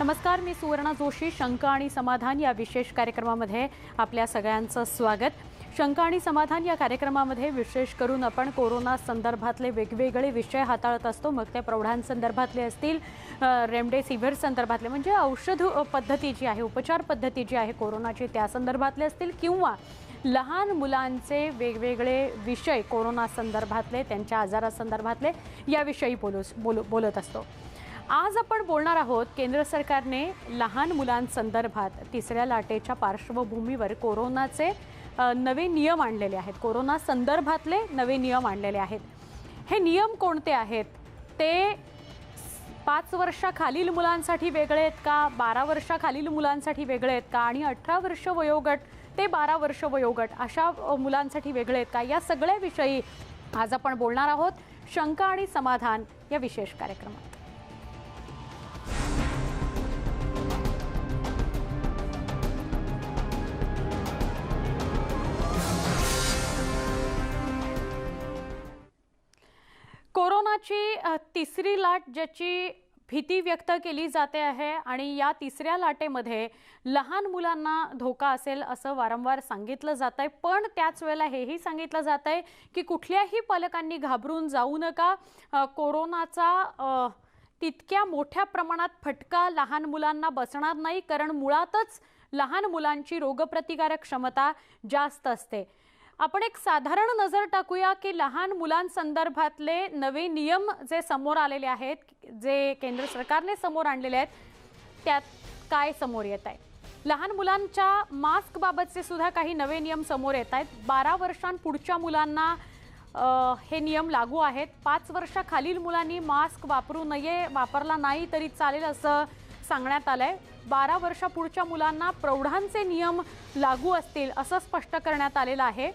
नमस्कार, मी सुवर्णा जोशी. शंका आणि समाधान या विशेष कार्यक्रमामध्ये आपल्या सगळ्यांचं स्वागत. शंका आणि समाधान या कार्यक्रमामध्ये विशेष करून आपण कोरोना संदर्भातले वेगवेगळे विषय हाताळत असतो. मग ते प्रौढांसंदर्भातले असतील, रेमडेसिव्हिर संदर्भातले म्हणजे औषध पद्धती जी आहे, उपचार पद्धती जी आहे कोरोनाची त्या संदर्भातले असतील, किंवा लहान मुलांचे वेगवेगळे विषय कोरोना संदर्भातले, त्यांच्या आजारासंदर्भातले याविषयी बोलत असतो. आज आपण बोलणार आहोत केंद्र सरकारने लहान मुलांसंदर्भात तिसऱ्या लाटेच्या पार्श्वभूमीवर कोरोनाचे नवे नियम आणलेले आहेत. कोरोना संदर्भातले नवे नियम आणलेले आहेत. हे नियम कोणते आहेत? ते 5 वर्षाखालील मुलांसाठी वेगळे आहेत का, 12 वर्षाखालील मुलांसाठी वेगळे आहेत का, आणि 18 वर्ष वयोगट ते 12 वर्ष वयोगट अशा मुलांसाठी वेगळे आहेत का, या सगळ्या विषयी आज आपण बोलणार आहोत शंका आणि समाधान या विशेष कार्यक्रमात. कोरोनाची तिसरी लाट ज्याची भीती व्यक्त केली जाते आहे आणि या तिसऱ्या लाटेमध्ये लहान मुलांना धोका असेल असं वारंवार सांगितलं जात आहे. पण त्याच वेळेला हेही सांगितलं जात आहे की कुठल्याही पालकांनी घाबरून जाऊ नका. कोरोनाचा तितक्या मोठ्या प्रमाणात फटका लहान मुलांना बसणार नाही, कारण मुळातच लहान मुलांची रोगप्रतिकारक क्षमता जास्त असते. आपण एक साधारण नजर टाकूया की लहान मुलांसंदर्भातले नवे नियम जे समोर आलेले आहेत, जे केंद्र सरकारने समोर आणलेले आहेत, त्यात काय समोर येत आहे. लहान मुलांच्या मास्क बाबतचे सुद्धा काही नवे नियम समोर येत आहेत. 12 वर्षांपुढच्या मुलांना हे नियम लागू आहेत. 5 वर्षाखालील मुलांनी मास्क वापरू नये, वापरला नाही तरी चालेल असं सांगण्यात आलंय. 12 वर्षापुढच्या मुलांना प्रौढांचे नियम लागू असतील असं स्पष्ट करण्यात आलेलं आहे.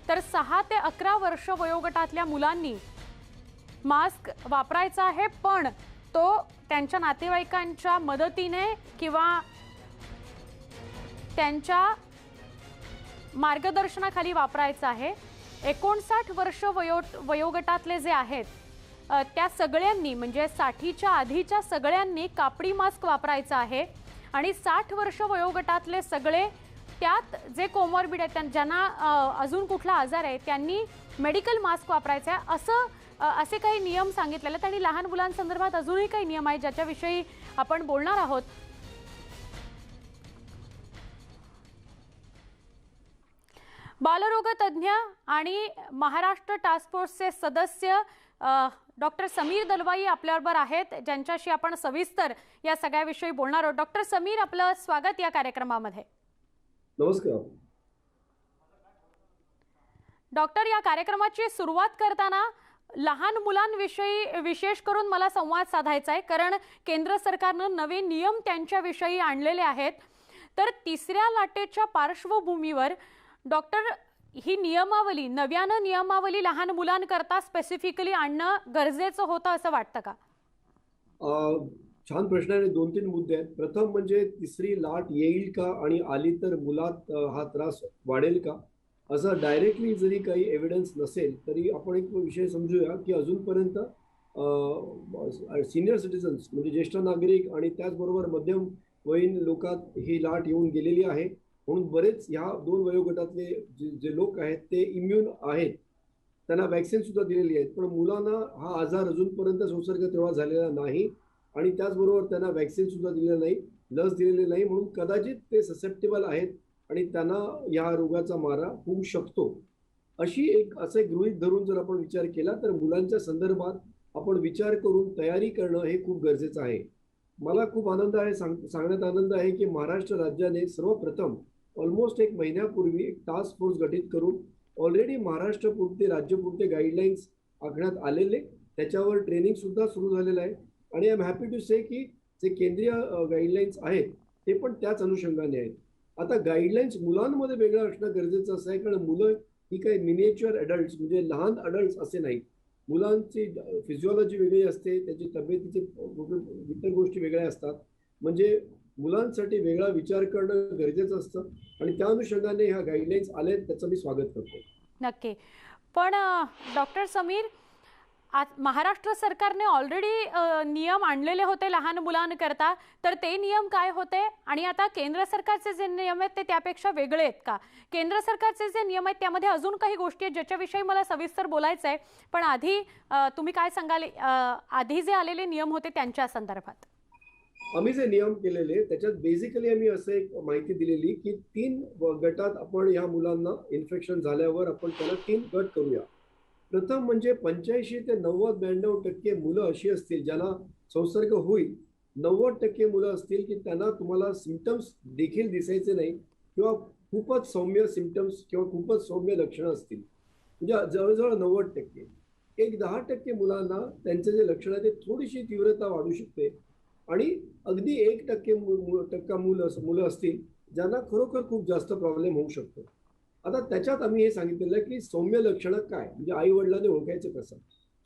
तर 6 ते 11 वर्ष वयोगटातल्या मुलांनी मास्क वापरायचा आहे, पण तो त्यांच्या नातेवाईकांच्या मदतीने किंवा त्यांच्या मार्गदर्शनाखाली वापरायचा आहे. 59 वर्ष वयोगटातले जे आहेत त्या सगळ्यांनी, म्हणजे 60च्या आधीच्या सगळ्यांनी कापडी मास्क वापरायचा आहे. आणि 60 वर्ष वयोगटातले सगळे, त्यात जे कोमॉर्बिड आहेत, ज्यांना अजून कुठला आजार आहे, त्यांनी मेडिकल मास्क वापरायचा आहे. असे काही नियम सांगितलेले आहेत. आणि लहान मुलांसंदर्भात अजूनही काही नियम आहेत ज्याच्याविषयी आपण बोलणार आहोत. बालरोगतज्ञ आणि महाराष्ट्र टास्क फोर्सचे सदस्य डॉक्टर समीर दलवाई आपल्याबरोबर आहेत, ज्यांच्याशी आपण सविस्तर या सगळ्याविषयी बोलणार आहोत. डॉक्टर समीर, आपलं स्वागत या कार्यक्रमामध्ये. नमस्कार डॉक्टर. या कार्यक्रमाची सुरुवात करताना लहान मुलांविषयी विशेष करून मला संवाद साधायचा आहे, कारण केंद्र सरकारनं नवे नियम त्यांच्याविषयी आणलेले आहेत. तर तिसऱ्या लाटेच्या पार्श्वभूमीवर डॉक्टर, ही नियमावली, नव्यानं नियमावली लहान मुलांकरता स्पेसिफिकली आणणं गरजेचं होतं असं वाटतं का? छान प्रश्न आहे. 2-3 मुद्दे आहेत. प्रथम म्हणजे तिसरी लाट येईल का, आणि आली तर मुलात हा त्रास वाढेल का, असं डायरेक्टली जरी काही एव्हिडन्स नसेल तरी आपण एक विषय समजूया की अजूनपर्यंत सिनियर सिटीजन्स म्हणजे ज्येष्ठ नागरिक आणि त्याचबरोबर मध्यमवयीन लोकात ही लाट येऊन गेलेली आहे. म्हणून बरेच ह्या 2 वयोगटातले जे लोक आहेत ते इम्युन आहेत, त्यांना वॅक्सिन सुद्धा दिलेली आहेत. पण मुलांना हा आजार अजूनपर्यंत संसर्ग तेवढा झालेला नाही आणि त्याचबरोबर त्यांना वॅक्सिन सुद्धा दिलेलं नाही, लस दिलेली नाही. म्हणून कदाचित ते ससेप्टेबल आहेत आणि त्यांना या रोगाचा मारा होऊ शकतो. असे गृहीत धरून जर आपण विचार केला तर मुलांच्या संदर्भात आपण विचार करून तयारी करणं हे खूप गरजेचं आहे. मला खूप आनंद आहे, सांगण्यात आनंद आहे की महाराष्ट्र राज्याने सर्वप्रथम ऑलमोस्ट 1 महिन्यापूर्वी एक टास्क फोर्स गठीत करून ऑलरेडी महाराष्ट्रपुरते, राज्यपुरते गाईडलाईन्स आखण्यात आलेले, त्याच्यावर ट्रेनिंग सुद्धा सुरू झालेलं आहे. आणि आय एम हॅपी टू से की जे केंद्रीय गाईडलाईन्स आहेत ते पण त्याच अनुषंगाने आहेत. आता गाईडलाईन्स मुलांमध्ये वेगळं असणं गरजेचं असं आहे, कारण मुलं ही काही मिनिएचर अडल्ट्स म्हणजे लहान अडल्ट्स असे नाहीत. मुलांची फिजिओलॉजी वेगळी असते, त्याची तब्येतीचे इतर गोष्टी वेगळ्या असतात. म्हणजे मुलांसाठी वेगळा विचार करणं गरजेचं असतं आणि त्या अनुषंगाने ह्या गाईडलाईन्स आल्या, त्याचं मी स्वागत करतो. नक्की. पण डॉक्टर समीर, आज महाराष्ट्र सरकारने ऑलरेडी नियम आणलेले होते लहान मुलांकरता, तर ते नियम काय होते आणि आता केंद्र सरकारचे जे नियम आहेत ते त्यापेक्षा वेगळे आहेत का? केंद्र सरकारचे जे नियम आहेत त्यामध्ये अजून काही गोष्टी आहेत ज्याच्याविषयी मला सविस्तर बोलायचं आहे, पण आधी तुम्ही काय सांगाल आधी जे आलेले नियम होते त्यांच्या संदर्भात? आम्ही जे नियम केलेले त्याच्यात बेसिकली आम्ही असं एक माहिती दिलेली की 3 गटात आपण या मुलांना इन्फेक्शन झाल्यावर आपण त्याला 3 गट करूया. प्रथम म्हणजे 85 ते 90-92% मुलं अशी असतील ज्यांना संसर्ग होईल. 90% मुलं असतील की त्यांना तुम्हाला सिम्पटम्स देखील दिसायचे नाही किंवा खूपच सौम्य सिम्पटम्स किंवा खूपच सौम्य लक्षणं असतील. म्हणजे जवळजवळ 90%. एक 10% मुलांना त्यांचे जे लक्षण आहे ते थोडीशी तीव्रता वाढू शकते आणि अगदी 1% मुलं असतील ज्यांना खरोखर खूप जास्त प्रॉब्लेम होऊ शकतो. आता त्याच्यात आम्ही हे सांगितलेलं की सौम्य लक्षणं काय, म्हणजे आई वडिलांनी ओळखायचं कसं.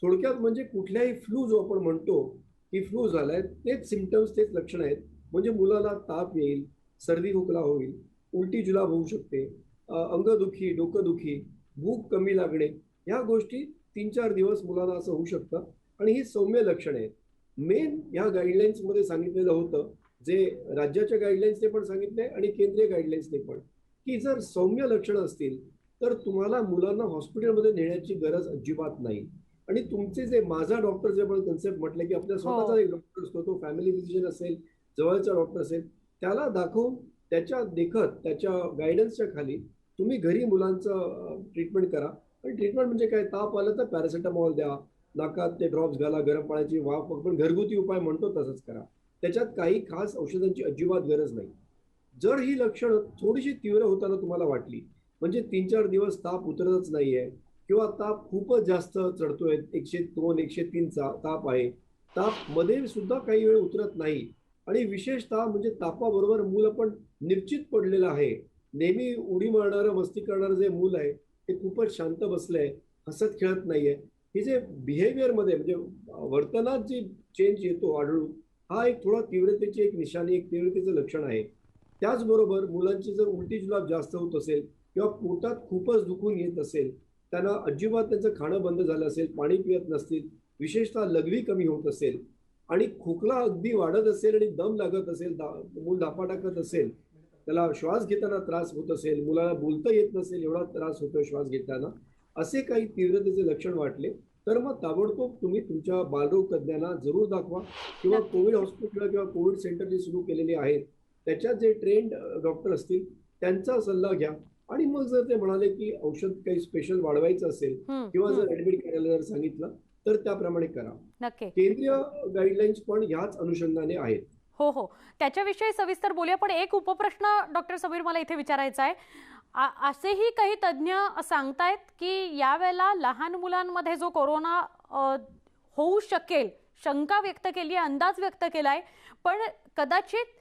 थोडक्यात म्हणजे कुठल्याही फ्लू जो आपण म्हणतो की फ्लू झालाय तेच सिम्पटम्स तेच लक्षणं आहेत. म्हणजे मुलाला ताप येईल, सर्दी खोकला होईल, उलटी जुलाब होऊ शकते, अंगदुखी, डोकंदुखी, भूक कमी लागणे, ह्या गोष्टी 3-4 दिवस मुलांना असं होऊ शकतं आणि ही सौम्य लक्षणं आहेत. मेन ह्या गाईडलाईन्समध्ये सांगितलेलं होतं, जे राज्याच्या गाईडलाईन्सने पण सांगितलंय आणि केंद्रीय गाईडलाईन्सने पण, की जर सौम्य लक्षणं असतील तर तुम्हाला मुलांना हॉस्पिटलमध्ये नेण्याची गरज अजिबात नाही. आणि तुमचे जे माझा डॉक्टर जे आपण कन्सेप्ट म्हटलं की आपल्या स्वतःचा एक डॉक्टर असतो, तो फॅमिली फिजिशियन असेल, जवळचा डॉक्टर असेल, त्याला दाखवून त्याच्या देखत त्याच्या गायडन्सच्या खाली तुम्ही घरी मुलांचं ट्रीटमेंट करा. आणि ट्रीटमेंट म्हणजे काय, ताप आला तर पॅरासिटामॉल द्या, नाकात ते ड्रॉप्स घाला, गरम पाण्याची वाफ, आपण घरगुती उपाय म्हणतो तसंच करा. त्याच्यात काही खास औषधांची अजिबात गरज नाही. जर ही लक्षणं थोडीशी तीव्र होताना तुम्हाला वाटली, म्हणजे 3-4 दिवस ताप उतरतच नाहीये किंवा ताप खूपच जास्त चढतोय, 102-103 ताप आहे, ताप मध्ये सुद्धा काही वेळ उतरत नाही आणि विशेषतः म्हणजे तापाबरोबर मूल पण निश्चित पडलेलं आहे, नेहमी उडी मारणारं मस्ती करणारं जे मूल आहे ते खूपच शांत बसलंय, हसत खेळत नाहीये, हे जे बिहेवियरमध्ये म्हणजे वर्तनात जी चेंज येतो आढळून, हा एक थोडा तीव्रतेची एक निशाणी, एक तीव्रतेचं लक्षण आहे. त्याचबरोबर मुलांची जर उलटी जुलाब जास्त होत असेल किंवा पोटात खूपच दुखून येत असेल, त्यांना अजिबात त्यांचं खाणं बंद झालं असेल, पाणी पित नसतील, विशेषतः लघवी कमी होत असेल आणि खोकला अगदी वाढत असेल आणि दम लागत असेल, मूल धापा टाकत असेल, त्याला श्वास घेताना त्रास होत असेल, मुलाला बोलता येत नसेल एवढा त्रास होतो श्वास घेताना, असे काही तीव्रतेचे लक्षण वाटले तर मग ताबडतोब तुम्ही तुमच्या बालरोग तज्ज्ञांना जरूर दाखवा किंवा कोविड हॉस्पिटल किंवा कोविड सेंटर जे सुरू केलेले आहेत त्याच्यात जे ट्रेंड डॉक्टर असतील त्यांचा सल्ला घ्या. आणि मग जर ते म्हणाले की औषध काही स्पेशल वाढवायचं असेल किंवा जर ऍडमिट करायला जर सांगितलं तर त्याप्रमाणे करा. नक्की. केंद्रीय गाईडलाईन्स पण ह्याच अनुषंगाने आहेत. हो हो, त्याच्याविषयी सविस्तर बोलूया, पण एक उपप्रश्न डॉक्टर समीर मला इथे विचारायचा आहे. असेही काही तज्ज्ञ सांगतायत की यावेळेला लहान मुलांमध्ये जो कोरोना होऊ शकेल, शंका व्यक्त केली आहे, अंदाज व्यक्त केलाय, पण कदाचित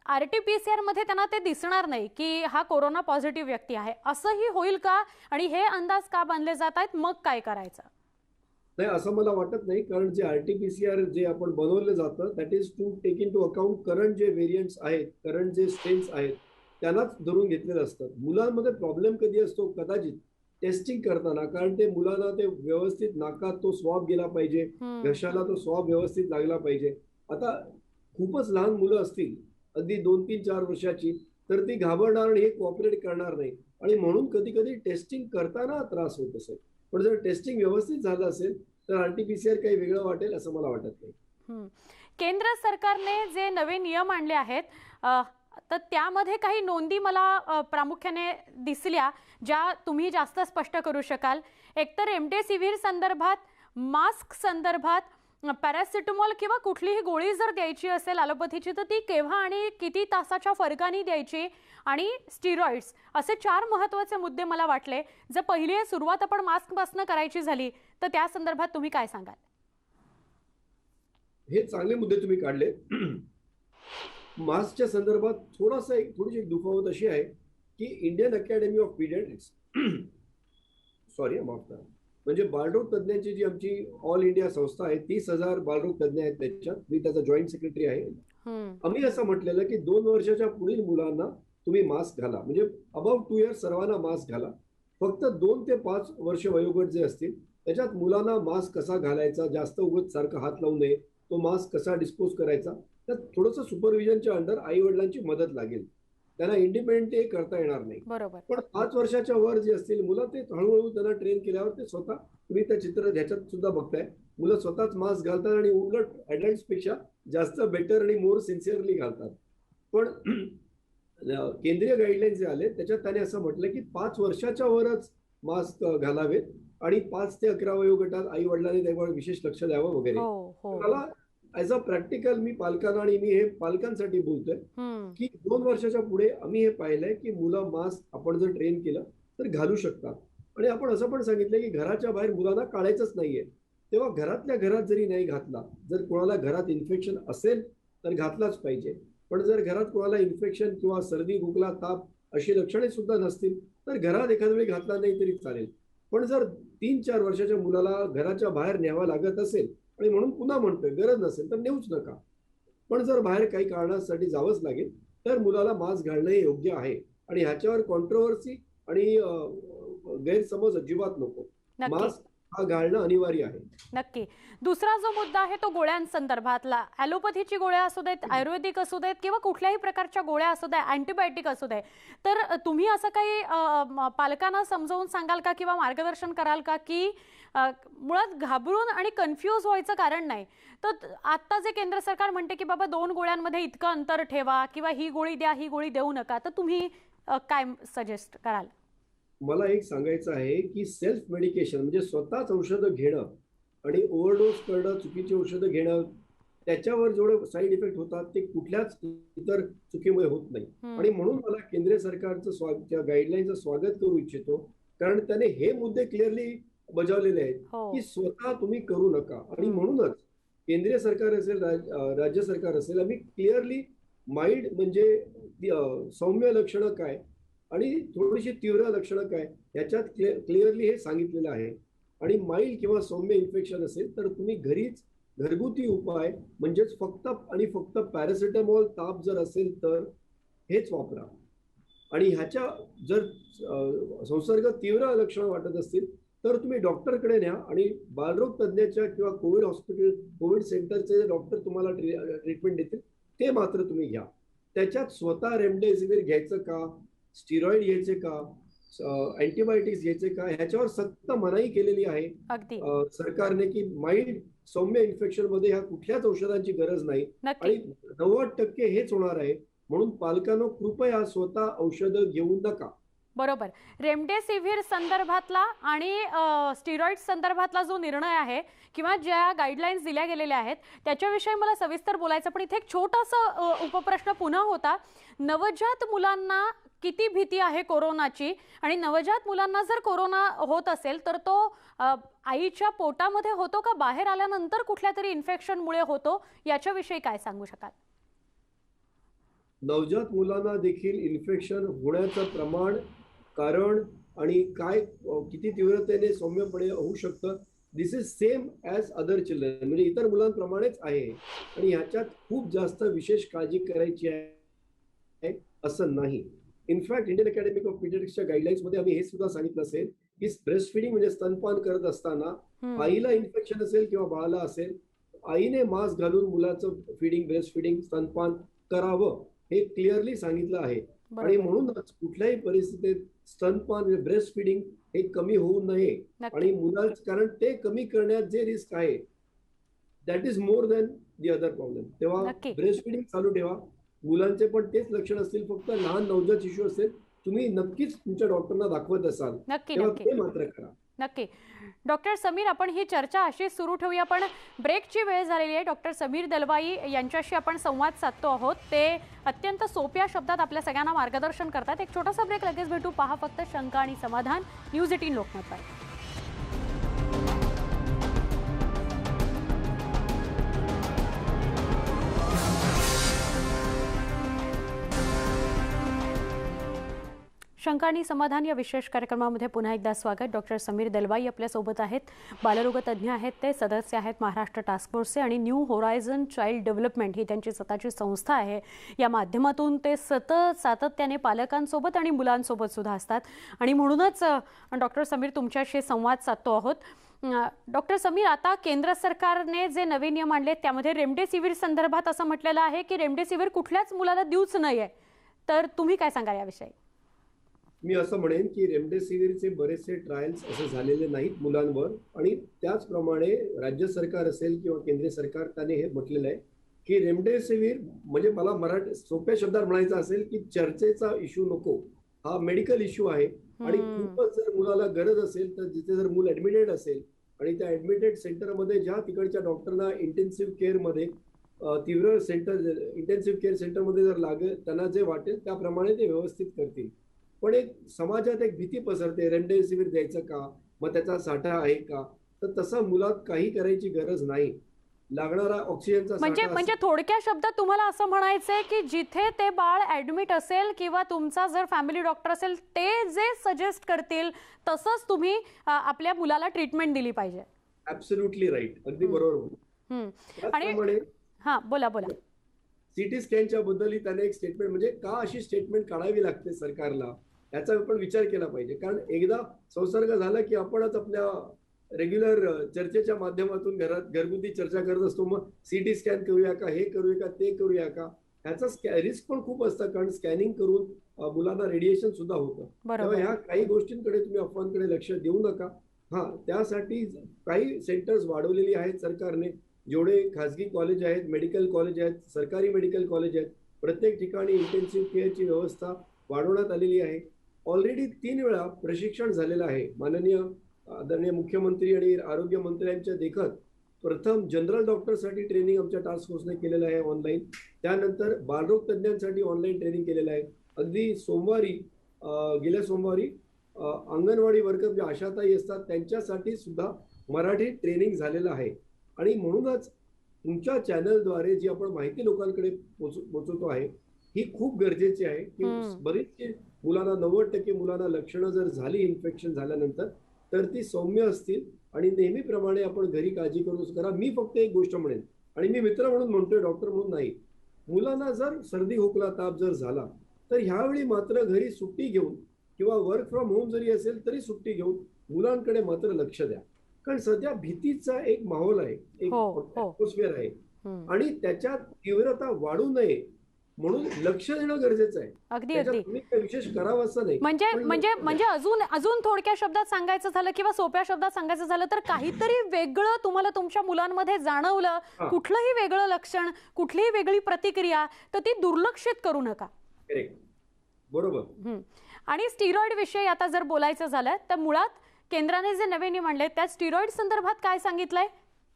RT-PCR मध्ये त्यांना ते दिसणार नाही की हा कोरोना पॉझिटिव्ह व्यक्ती आहे, असंही होईल का? आणि हे अंदाज का बांधले जात आहेत, मग काय करायचं? नाही, असं मला वाटत नाही, कारण जे RT-PCR जे आपण बनवलं जातं that is to take into account current जे व्हेरियंट्स आहेत, करंट जे स्ट्रेन्स आहेत त्यांनाच धरून घेतलेलं असतं. मुलांमध्ये प्रॉब्लेम कधी असतो, कदाचित टेस्टिंग करताना, कारण ते मुलांना ते व्यवस्थित नाकात तो स्वॅब गेला पाहिजे, घशाला तो स्वॅब व्यवस्थित लागला पाहिजे. आता खूपच लहान मुलं असतील, अगदी 2-3-4 वर्षाची, तर ती घाबरणार आणि हे कोऑपरेट करणार नाही आणि म्हणून कधी कधी टेस्टिंग करताना त्रास होत असेल. पण जर टेस्टिंग व्यवस्थित झालं असेल तर RT-PCR काही वेगळं वाटेल असं मला वाटत नाही. केंद्र सरकारने जे नवे नियम आणले आहेत तर त्यामध्ये काही नोंदी मला प्रामुख्याने दिसल्या ज्या तुम्ही जास्त स्पष्ट करू शकाल. एकतर रेमडेसिवीर संदर्भात, मास्क संदर्भात, पॅरासिटामॉल किंवा कुठलीही गोळी जर द्यायची असेल ॲलोपॅथीची तर ती केव्हा आणि किती तासाच्या फरकाने द्यायची, आणि स्टिरॉइड्स, असे 4 महत्त्वाचे मुद्दे मला वाटले. जर पहिली सुरुवात आपण मास्कपासून करायची झाली तर त्या संदर्भात तुम्ही काय सांगाल? हे चांगले मुद्दे तुम्ही काढले. मास्कच्या संदर्भात थोडीशी एक दुखावत अशी आहे की Indian academy of paediatrics sorry माफ करा, म्हणजे बालरोग तज्ज्ञांची जी आमची ऑल इंडिया संस्था आहे, 30,000 बालरोग तज्ज्ञ आहेत त्याच्यात, मी त्याचा जॉईंट सेक्रेटरी आहे. आम्ही असं म्हटलेलं की 2 वर्षाच्या पुढील मुलांना तुम्ही मास्क घाला, म्हणजे अबाउट 2 इयर्स सर्वांना मास्क घाला. फक्त 2 ते 5 वर्ष वयोगट जे असतील त्याच्यात मुलांना मास्क कसा घालायचा, जास्त उगाच सारखा हात लावू नये, तो मास्क कसा डिस्पोज करायचा, त्यात थोडंसं सुपरविजनच्या अंडर आई वडिलांची मदत लागेल. त्यांना इंडिपेंडेंट ते करता येणार नाही. बरोबर. पण 5 वर्षाच्या वर जे असतील मुलं, ते हळूहळू त्यांना ट्रेन केल्यावर ते स्वतः, तुम्ही त्या चित्र ह्याच्यात सुद्धा बघताय, मुलं स्वतःच मास्क घालतात आणि उलट ऍडल्ट्स पेक्षा जास्त बेटर आणि मोर सिन्सिअरली घालतात. पण केंद्रीय गाईडलाईन्स जे आले त्याच्यात त्याने असं म्हटलं की 5 वर्षाच्या वरच मास्क घालावेत आणि 5 ते 11 वयोगटात आई वडिलांनी त्यावर विशेष लक्ष द्यावं वगैरे. हो हो. मला ॲज अ प्रॅक्टिकल मी पालकांना, आणि मी हे पालकांसाठी बोलतोय, हम्म. की 2 वर्षाच्या पुढे आम्ही हे पाहिलंय की मुलं मास्क आपण जर ट्रेन केलं तर घालू शकतात. आणि आपण असं पण सांगितलंय की घराच्या बाहेर मुलांना काढायचंच नाहीये. तेव्हा घरातल्या घरात जरी नाही घातला, जर कोणाला घरात इन्फेक्शन असेल तर घातलाच पाहिजे. पण जर घरात कोणाला इन्फेक्शन किंवा सर्दी, खोकला, ताप अशी लक्षणे सुद्धा नसतील तर घरात एखाद्या वेळी घातला नाही तरी चालेल. पण जर 3-4 वर्षाच्या मुलाला घराच्या बाहेर न्यावं लागत असेल, आणि म्हणून पुन्हा म्हणतोय, गरज नसेल तर नेऊच नका. पण जर बाहेर काही कारणासाठी जावंच लागेल तर मुलाला मास्क घालणं हे योग्य आहे. आणि ह्याच्यावर कॉन्ट्रोवर्सी आणि गैरसमज अजिबात नको. नक्की. मास्क हा घालणं अनिवार्य आहे. नक्की. दुसरा जो मुद्दा आहे तो गोळ्यांसंदर्भातला. ॲलोपॅथीची गोळ्या असू देत, आयुर्वेदिक असू देत किंवा कुठल्याही प्रकारच्या गोळ्या असू द्या, अँटीबायोटिक असू दे, तर तुम्ही असं काही पालकांना समजावून सांगाल का किंवा मार्गदर्शन कराल का की मुळात घाबरून आणि कन्फ्यूज व्हायचं कारण नाही. तर आत्ता जे केंद्र सरकार म्हणते की बाबा 2 गोळ्यांमध्ये इतकं अंतर ठेवा किंवा ही गोळी द्या, ही गोळी देऊ नका, तर तुम्ही काय सजेस्ट कराल? मला एक सांगायचं आहे की सेल्फ मेडिकेशन म्हणजे स्वतःच औषधं घेणं आणि ओव्हरडोस करणं, चुकीची औषधं घेणं, त्याच्यावर जेवढे साईड इफेक्ट होतात ते कुठल्याच इतर चुकीमुळे होत नाही. आणि म्हणून मला केंद्र सरकारचं त्या गाईडलाईनचं स्वागत करू इच्छितो, कारण त्याने हे मुद्दे क्लिअरली बजावलेले आहेत की स्वतः तुम्ही करू नका. आणि म्हणूनच केंद्रीय सरकार असेल, राज्य सरकार असेल, आम्ही क्लिअरली माइल्ड म्हणजे सौम्य लक्षणं काय आणि थोडीशी तीव्र लक्षणं काय ह्याच्यात क्लिअरली हे सांगितलेलं आहे. आणि माइल्ड किंवा सौम्य इन्फेक्शन असेल तर तुम्ही घरीच घरगुती उपाय म्हणजेच फक्त आणि फक्त पॅरासिटामॉल, ताप जर असेल तर हेच वापरा. आणि ह्याच्या जर संसर्ग तीव्र लक्षणं वाटत असतील तर तुम्ही डॉक्टरकडे न्या, आणि बालरोग तज्ज्ञाच्या किंवा कोविड हॉस्पिटल, कोविड सेंटरचे डॉक्टर तुम्हाला ट्रीटमेंट देतील ते मात्र तुम्ही घ्या. त्याच्यात स्वतः रेमडेसिविर घ्यायचं का, स्टिरॉइड घ्यायचे का, अँटीबायोटिक्स घ्यायचे का, ह्याच्यावर सक्त मनाई केलेली आहे सरकारने की माइल्ड सौम्य इन्फेक्शन मध्ये ह्या कुठल्याच औषधांची गरज नाही. आणि 90% हेच होणार आहे. म्हणून पालकांनो, कृपया स्वतः औषधं घेऊ नका. बरोबर. रेमडेसिव्हिर संदर्भातला आणि स्टिरॉइड संदर्भातला जो निर्णय आहे किंवा ज्या गाईडलाईन्स दिल्या गेलेल्या आहेत त्याच्याविषयी मला सविस्तर बोलायचं, पण इथे एक छोटासा उपप्रश्न पुन्हा होता. नवजात मुलांना किती भीती आहे कोरोनाची, आणि नवजात मुलांना जर कोरोना होत असेल तर तो आईच्या पोटामध्ये होतो का बाहेर आल्यानंतर कुठल्या तरी इन्फेक्शनमुळे होतो, याच्याविषयी काय सांगू शकाल? नवजात मुलांना देखील इन्फेक्शन होण्याचं प्रमाण, कारण आणि काय किती तीव्रतेने सौम्यपणे होऊ शकतं, this is same as other children, म्हणजे इतर मुलांप्रमाणेच आहे. आणि ह्याच्यात खूप जास्त विशेष काळजी करायची आहे असं नाही. इनफॅक्ट इंडियन अकॅडमी ऑफ पीडियाट्रिक्सच्या गाईडलाईन्स मध्ये आम्ही हे सुद्धा सांगितलं असेल की ब्रेस्ट फिडिंग म्हणजे स्तनपान करत असताना आईला इन्फेक्शन असेल किंवा बाळाला असेल, आईने मास्क घालून मुलाचं फिडिंग, ब्रेस्ट फिडिंग, स्तनपान करावं हे क्लिअरली सांगितलं आहे. आणि म्हणूनच कुठल्याही परिस्थितीत स्तनपान म्हणजे ब्रेस्ट फिडिंग हे कमी होऊ नये. आणि मुलांचं, कारण ते कमी करण्यात जे रिस्क आहे that is more than the other problem. तेव्हा ब्रेस्ट फिडिंग चालू ठेवा. मुलांचे पण तेच लक्षण असतील, फक्त लहान नवजात शिशू असेल, तुम्ही नक्कीच तुमच्या डॉक्टरना दाखवत असाल तेव्हा ते मात्र करा. नक्की. डॉक्टर समीर, आपण ही चर्चा अशीच सुरू ठेवूया, पण ब्रेकची वेळ झालेली आहे. डॉक्टर समीर दलवाई यांच्याशी आपण संवाद साधतो आहोत. ते अत्यंत सोप्या शब्दात आपल्या सगळ्यांना मार्गदर्शन करतात. एक छोटासा ब्रेक, लगेच भेटू. पहा फक्त शंका आणि समाधान, न्यूज 18 लोकमत. शंका आणि समाधान या विशेष कार्यक्रमामध्ये पुन्हा एकदा स्वागत. डॉक्टर समीर दलवाई आपल्यासोबत आहेत. बालरोग तज्ज्ञ आहेत, ते सदस्य आहेत महाराष्ट्र टास्क फोर्सचे, आणि न्यू होरायझन चाइल्ड डेव्हलपमेंट ही त्यांची स्वतःची संस्था आहे. या माध्यमातून ते सातत्याने पालकांसोबत आणि मुलांसोबत सुद्धा असतात. आणि म्हणूनच डॉक्टर समीर तुमच्याशी संवाद साधतो आहोत. डॉक्टर समीर, आता केंद्र सरकारने जे नवे नियम आणले त्यामध्ये रेमडेसिवीर संदर्भात असं म्हटलेलं आहे की रेमडेसिवीर कुठल्याच मुलाला देऊच नये, तर तुम्ही काय सांगाल याविषयी? मी असं म्हणेन की रेमडेसिवीरचे बरेचसे ट्रायल्स असे झालेले नाहीत मुलांवर, आणि त्याचप्रमाणे राज्य सरकार असेल किंवा केंद्र सरकार त्याने हे म्हटलेलं आहे की रेमडेसिवीर म्हणजे मला मराठी सोप्या शब्दात म्हणायचं असेल की चर्चेचा इश्यू नको, हा मेडिकल इश्यू आहे. आणि खूपच जर मुलाला गरज असेल तर जिथे जर मूल ऍडमिटेड असेल आणि त्या ऍडमिटेड सेंटरमध्ये ज्या तिकडच्या डॉक्टरना इंटेन्सिव्ह केअरमध्ये तीव्र सेंटर इंटेन्सिव्ह केअर सेंटरमध्ये जर लागेल त्यांना जे वाटेल त्याप्रमाणे ते व्यवस्थित करतील. पण एक समाजात एक भीती पसरते, रेमडेसिवीर द्यायचं का, मग त्याचा साठा आहे का, तर तसं मुलात काही करायची गरज नाही. लागणारा ऑक्सिजनचा म्हणजे साठा म्हणजे थोडक्या शब्दात तुम्हाला असं म्हणायचंय की जिथे ते बाळ ऍडमिट असेल किंवा तुमचा जर फॅमिली डॉक्टर असेल ते जे सजेस्ट करतील तसंच तुम्ही आपल्या मुलाला ट्रीटमेंट दिली पाहिजे. ऍब्सोल्युटली राईट, अगदी बरोबर. आणि त्याचप्रमाणे हा, बोला बोला. सिटी स्कॅनच्या बद्दलही त्याने एक स्टेटमेंट, म्हणजे का अशी स्टेटमेंट काढावी लागते सरकारला याचा आपण विचार केला पाहिजे. कारण एकदा संसर्ग झाला की आपणच आपल्या रेग्युलर चर्चेच्या माध्यमातून घरात घरगुती चर्चा करत असतो, मग सिटी स्कॅन करूया का, हे करूया का, ते करूया का. ह्याचा रिस्क पण खूप असतं, कारण स्कॅनिंग करून मुलांना रेडिएशन सुद्धा होतं. तेव्हा ह्या काही गोष्टींकडे तुम्ही अफवांकडे लक्ष देऊ नका. हा, त्यासाठी काही सेंटर्स वाढवलेली आहेत सरकारने. जेवढे खाजगी कॉलेज आहेत, मेडिकल कॉलेज आहेत, सरकारी मेडिकल कॉलेज आहेत, प्रत्येक ठिकाणी इंटेन्सिव्ह केअरची व्यवस्था वाढवण्यात आलेली आहे. ऑलरेडी 3 वेळा प्रशिक्षण झालेलं आहे. माननीय आदरणीय मुख्यमंत्री आणि आरोग्य मंत्र्यांच्या देखत प्रथम जनरल डॉक्टरसाठी ट्रेनिंग आमच्या टास्क फोर्सने केलेलं आहे ऑनलाईन. त्यानंतर बालरोग तज्ज्ञांसाठी ऑनलाईन ट्रेनिंग केलेलं आहे. अगदी सोमवारी गेल्या सोमवारी अंगणवाडी वर्कर जे आशाताई असतात त्यांच्यासाठी सुद्धा मराठी ट्रेनिंग झालेलं आहे. आणि म्हणूनच तुमच्या चॅनलद्वारे जी आपण माहिती लोकांकडे पोहोचवतो आहे ही खूप गरजेची आहे की बरीचशी मुलांना 90% मुलांना लक्षणं जर झाली इन्फेक्शन झाल्यानंतर तर ती सौम्य असतील आणि नेहमीप्रमाणे आपण घरी काळजी करा. मी फक्त एक गोष्ट म्हणेन, आणि मी मित्र म्हणून म्हणतोय, डॉक्टर म्हणून नाही, मुलांना जर सर्दी खोकला ताप जर झाला तर ह्यावेळी मात्र घरी सुट्टी घेऊन किंवा वर्क फ्रॉम होम जरी असेल तरी सुट्टी घेऊन मुलांकडे मात्र लक्ष द्या. कारण सध्या भीतीचा एक माहोल आहे, एक ऍटमॉस्फिअर आहे, आणि त्याच्यात तीव्रता वाढू नये म्हणून लक्ष देणं गरजेचं आहे. अगदी अगदी तुम्ही काही विशेष करावं असं नाही. म्हणजे अजून थोडक्या शब्दात सांगायचं झालं किंवा सोप्या शब्दात सांगायचं झालं तर काहीतरी वेगळं तुम्हाला तुमच्या मुलांमध्ये जाणवलं, कुठलंही वेगळं लक्षण, कुठलीही वेगळी प्रतिक्रिया, तर ती दुर्लक्षित करू नका. करेक्ट, बरोबर. आणि स्टिरॉइड विषयी आता जर बोलायचं झालं तर मुळात केंद्राने जे नवे नियम आणले त्या स्टिरॉइड संदर्भात काय सांगितलंय,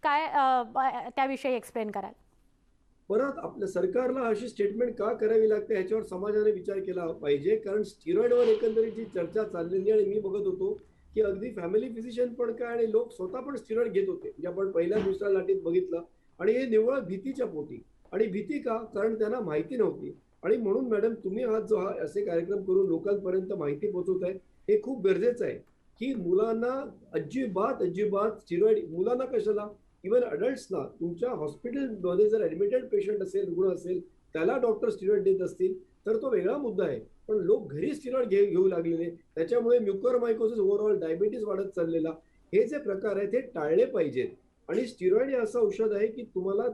काय त्याविषयी एक्सप्लेन कराल? परत आपल्या सरकारला अशी स्टेटमेंट का करावी लागते ह्याच्यावर समाजाने विचार केला पाहिजे. कारण स्टिरॉइडवर एकंदरीत जी चर्चा चाललेली, आणि मी बघत होतो की अगदी फॅमिली फिजिशियन पण काय आणि लोक स्वतः पण स्टिरॉइड घेत होते, म्हणजे आपण पहिल्या दुसऱ्या लाटेत बघितलं. आणि हे निव्वळ भीतीच्या पोटी. आणि भीती का? कारण त्यांना माहिती नव्हती. आणि म्हणून मॅडम तुम्ही आज जो असे कार्यक्रम करून लोकांपर्यंत माहिती पोहोचवताय हे खूप गरजेचं आहे की मुलांना अजिबात स्टिरॉइड, मुलांना कशाला, इव्हन अडल्ट्सना तुमच्या हॉस्पिटलमध्ये जर ऍडमिटेड पेशंट असेल, रुग्ण असेल, त्याला डॉक्टर स्टिरॉइड देत असतील तर तो वेगळा मुद्दा आहे. पण लोक घरी स्टिरॉइड घेऊ लागलेले, त्याच्यामुळे म्युकरमायकोसिस, ओव्हरऑल डायबिटीस वाढत चाललेला, हे जे प्रकार आहेत हे टाळले पाहिजेत. आणि स्टिरॉइड हे असं औषध आहे की तुम्हाला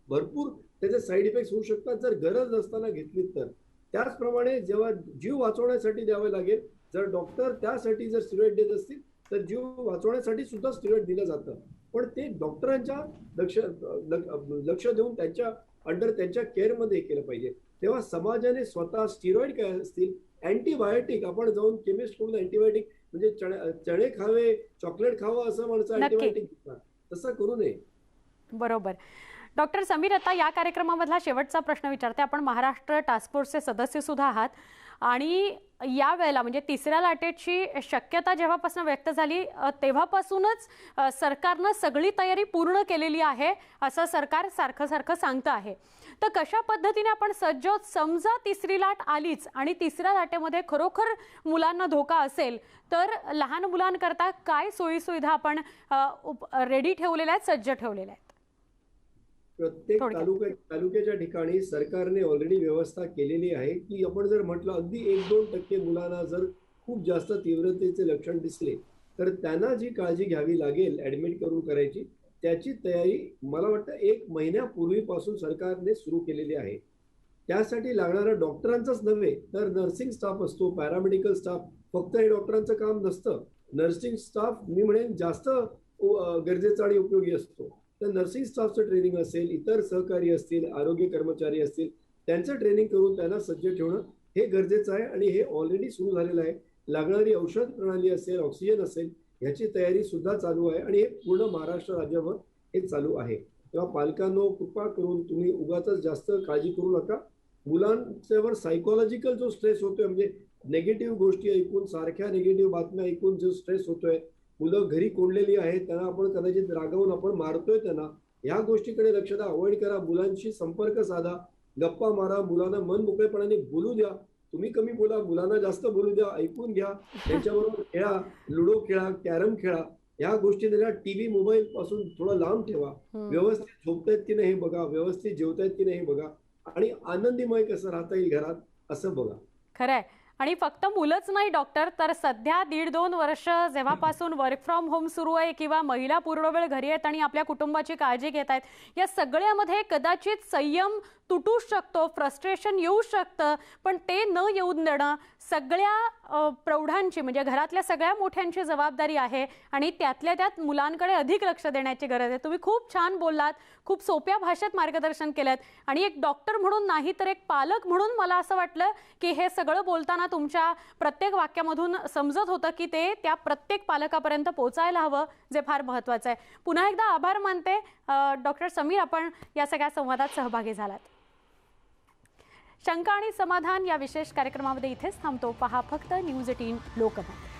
भरपूर त्याचे साईड इफेक्ट्स होऊ शकतात जर गरज नसताना घेतलीत तर. त्याचप्रमाणे जेव्हा जीव वाचवण्यासाठी द्यावे लागेल, जर डॉक्टर त्यासाठी जर स्टिरॉइड देत असतील तर जीव वाचवण्यासाठी सुद्धा स्टिरॉइड दिलं जातं. पण ते डॉक्टरांच्या लक्ष देऊन त्यांच्या अंडर त्यांच्या केअरमध्ये केलं पाहिजे. तेव्हा समाजाने स्वतः स्टिरॉइड काय असतील, अँटीबायोटिक, आपण जाऊन केमिस्ट कडून अँटीबायोटिक म्हणजे चणे खावे, चॉकलेट खावं असं माणसं अँटीबायोटिक घेतात, तसं करू नये. बरोबर. डॉक्टर समीर, आता या कार्यक्रमामधला शेवटचा प्रश्न विचारते. आपण महाराष्ट्र टास्क फोर्सचे सदस्य सुद्धा आहात आणि या वेळेला म्हणजे तिसऱ्या लाटेची शक्यता जेव्हापासून व्यक्त झाली तेव्हापासूनच सरकारनं सगळी तयारी पूर्ण केलेली आहे असं सरकार सारखं सांगतं आहे. तर कशा पद्धतीने आपण सज्ज आहोत, समजा तिसरी लाट आलीच आणि तिसऱ्या लाटेमध्ये खरोखर मुलांना धोका असेल तर लहान मुलांकरता काय सोयीसुविधा आपण रेडी ठेवलेल्या आहेत, सज्ज ठेवलेल्या आहेत? प्रत्येक तालुक्याच्या ठिकाणी सरकारने ऑलरेडी व्यवस्था केलेली आहे की आपण जर म्हटलं अगदी 1-2% मुलांना जर खूप जास्त तीव्रतेचे लक्षण दिसले तर त्यांना जी काळजी घ्यावी लागेल ऍडमिट करून करायची, त्याची तयारी मला वाटतं 1 महिन्यापूर्वीपासून सरकारने सुरू केलेली आहे. त्यासाठी लागणाऱ्या डॉक्टरांचाच नव्हे तर नर्सिंग स्टाफ असतो, पॅरामेडिकल स्टाफ, फक्त हे डॉक्टरांचं काम नसतं. नर्सिंग स्टाफ मी म्हणेन जास्त गरजेचा आणि उपयोगी असतो. तर नर्सिंग स्टाफचं ट्रेनिंग असेल, इतर सहकारी असतील, आरोग्य कर्मचारी असतील, त्यांचं ट्रेनिंग करून त्यांना सज्ज ठेवणं हे गरजेचं आहे आणि हे ऑलरेडी सुरू झालेलं आहे. लागणारी औषध प्रणाली असेल, ऑक्सिजन असेल, ह्याची तयारी सुद्धा चालू आहे आणि हे पूर्ण महाराष्ट्र राज्यभर हे चालू आहे. तेव्हा पालकांनो, कृपा करून तुम्ही उगाचच जास्त काळजी करू नका. मुलांच्यावर सायकोलॉजिकल जो स्ट्रेस होतोय, म्हणजे निगेटिव्ह गोष्टी ऐकून, सारख्या निगेटिव्ह बातम्या ऐकून जो स्ट्रेस होतोय, मुलं घरी कोंडलेली आहेत, त्यांना आपण कदाचित रागावून आपण मारतोय त्यांना, ह्या गोष्टीकडे लक्ष द्या. अवॉइड करा. मुलांशी संपर्क साधा, गप्पा मारा, मुलांना मन मोकळेपणाने बोलू द्या. तुम्ही कमी बोला, मुलांना जास्त बोलू द्या, ऐकून घ्या, त्यांच्याबरोबर खेळा, लुडो खेळा, कॅरम खेळा. ह्या गोष्टी त्यांना टीव्ही, मोबाईल पासून थोडं लांब ठेवा. व्यवस्थित झोपतायत की नाही हे बघा, व्यवस्थित जेवतायत की नाही हे बघा आणि आनंदीमय कसं राहता येईल घरात असं बघा. खरंय. आणि फक्त मुलंच नाही डॉक्टर, तर सध्या 1.5-2 वर्ष जेव्हापासून वर्क फ्रॉम होम सुरू आहे किंवा महिला पूर्ण वेळ घरी आहेत आणि आपल्या कुटुंबाची काळजी घेत आहेत, या सगळ्यामध्ये कदाचित संयम तुटू शकतो, फ्रस्ट्रेशन येऊ शकतं, पण ते न येऊन देणं सगळ्या प्रौढांची म्हणजे घरातल्या सगळ्या मोठ्यांची जबाबदारी आहे आणि त्यातल्या त्यात मुलांकडे अधिक लक्ष देण्याची गरज आहे. तुम्ही खूप छान बोललात, खूप सोप्या भाषेत मार्गदर्शन केलं आणि एक डॉक्टर म्हणून नाही तर एक पालक म्हणून मला असं वाटलं की हे सगळं बोलताना तुमच्या प्रत्येक वाक्यामधून समजत होतं की ते त्या प्रत्येक पालकापर्यंत पोहोचायला हवं, जे फार महत्त्वाचं आहे. पुन्हा एकदा आभार मानते डॉक्टर समीर, आपण या सगळ्या संवादात सहभागी झालात. शंका आणि समाधान या विशेष कार्यक्रमामध्ये इथेच थांबतो. पहा फक्त न्यूज 18 लोकमत.